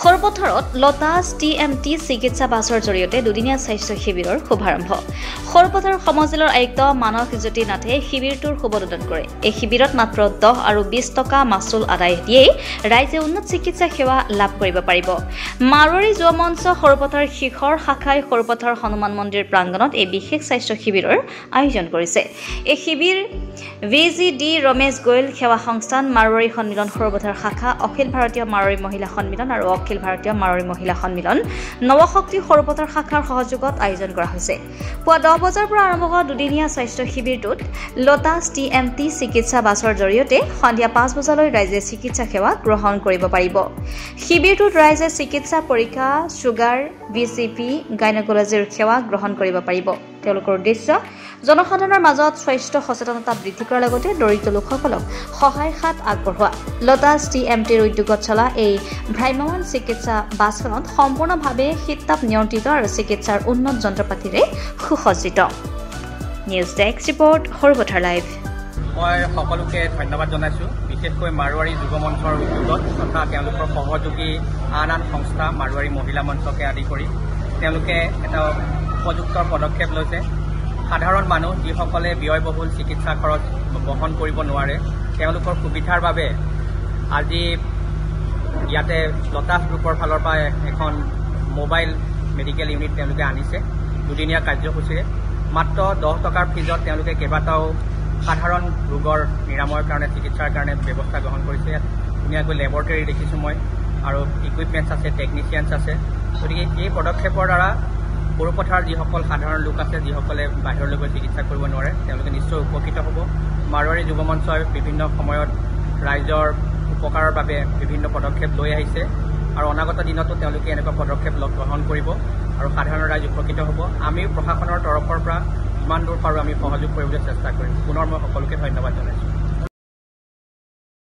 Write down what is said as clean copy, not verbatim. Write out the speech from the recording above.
সৰপথাৰত লতাছ TMT চিকিৎসা বাছৰ জৰিয়তে দুদিনীয়া স্বাস্থ্য শিবিৰৰ শুভাৰম্ভ। সৰপথাৰ সমজিলৰ আয়ুক্ত মানস জ্যোতিনাথে শিবিৰটোৰ শুভোদ্বোধন কৰে। এই শিবিৰত মাত্ৰ 10 আৰু 20 টকা মাচুল আদায় দিয়ে ৰাইজে উন্নত চিকিৎসা সেৱা লাভ কৰিব পাৰিব। মাৰোৱাৰী যুৱ মঞ্চ সৰপথাৰ শিখৰ শাখাই সৰপথাৰ হনুমান মন্দিৰ প্ৰাংগণত এই বিশেষ স্বাস্থ্য শিবিৰৰ আয়োজন কৰিছে। এই শিবিৰ VGD ৰমেশ গোয়েল সেৱা সংস্থান মাৰোৱাৰী সন্মিলন সৰপথাৰ শাখা অখিল ভাৰতীয় মাৰোৱাৰী মহিলা সন্মিলন আৰু অখিল ভাৰতীয় মাৰোৱাৰী মহিলা সন্মিলন নৱশক্তি সৰপথাৰ শাখাৰ সহযোগত আয়োজন কৰা হৈছে। পুৱা 10 বজাৰ পৰা আৰম্ভ হোৱা দুদিনীয়া স্বাস্থ্য শিবিৰটোত লতাছ TMT চিকিৎসা বাছৰ জৰিয়তে সন্ধিয়া 5 বজালৈ ৰাইজে চিকিৎসা সেৱা গ্ৰহণ কৰিব পাৰিব। শিবিৰটোত ৰাইজে চিকিৎসা পৰীক্ষা, ছুগাৰ, BCP, গাইনকলজিৰ সেৱা গ্ৰহণ কৰিব পাৰিব। তেওঁলোকৰ উদ্দেশ্য জনসাধাৰণৰ মাজত স্বাস্থ্য সচেতনতা বৃদ্ধি কৰাৰ লগতে দৰিদ্ৰ লোকসকলক সহায়ৰ হাত আগবঢ়োৱা। লতাছ TMTৰ উদ্যোগত চলা এই ভ্ৰাম্যমাণ চিকিৎসা বাছখনত সম্পূৰ্ণভাৱে শীততাপ নিয়ন্ত্ৰিত আৰু চিকিৎসাৰ উন্নত যন্ত্ৰপাতিৰে সুসজ্জিত। News desk report Sarupathar live. মই সকলোকে ধন্যবাদ জনাইছোঁ, বিশেষকৈ মাৰোৱাৰী যুৱ মঞ্চৰ উদ্যোগত তথা তেওঁলোকৰ সহযোগী আন সংস্থা মাৰোৱাৰী মহিলা মঞ্চকে আদি কৰি তেওঁলোকে এটা উপযুক্ত পদক্ষেপ লৈছে। সাধাৰণ মানুহ যিসকলে ব্যয়বহুল চিকিৎসা খৰচ বহন কৰিব নোৱাৰে তেওঁলোকৰ সুবিধাৰ বাবে আজি ইয়াতে লতাছ গ্ৰুপৰ ফালৰ পৰা এখন মোবাইল মেডিকেল ইউনিট তেওঁলোকে আনিছে দুদিনীয়া কাৰ্যসূচীৰে। মাত্ৰ 10 টকাৰ ফিজত তেওঁলোকে কেইবাটাও সাধাৰণ ৰোগৰ নিৰাময়ৰ কাৰণে চিকিৎসাৰ কাৰণে ব্যৱস্থা গ্ৰহণ কৰিছে। ধুনীয়াকৈ লেবৰেটৰী দেখিছোঁ মই আৰু ইকুইপমেণ্টছ আছে, টেকনিচিয়ানছ আছে। গতিকে এই পদক্ষেপৰ দ্বাৰা সৰপথাৰ যিসকল সাধাৰণ লোক আছে যিসকলে বাহিৰলৈ গৈ চিকিৎসা কৰিব নোৱাৰে তেওঁলোকে নিশ্চয় উপকৃত হ'ব। মাৰোৱাৰী যুৱ মঞ্চই বিভিন্ন সময়ত ৰাইজৰ উপকাৰৰ বাবে বিভিন্ন পদক্ষেপ লৈ আহিছে আৰু অনাগত দিনতো তেওঁলোকে এনেকুৱা পদক্ষেপ গ্ৰহণ কৰিব আৰু সাধাৰণ ৰাইজ উপকৃত হ'ব। আমিও প্ৰশাসনৰ তৰফৰ পৰা যিমান দূৰ পাৰোঁ আমি সহযোগ কৰিবলৈ চেষ্টা কৰিম। পুনৰ মই সকলোকে ধন্যবাদ জনাইছোঁ।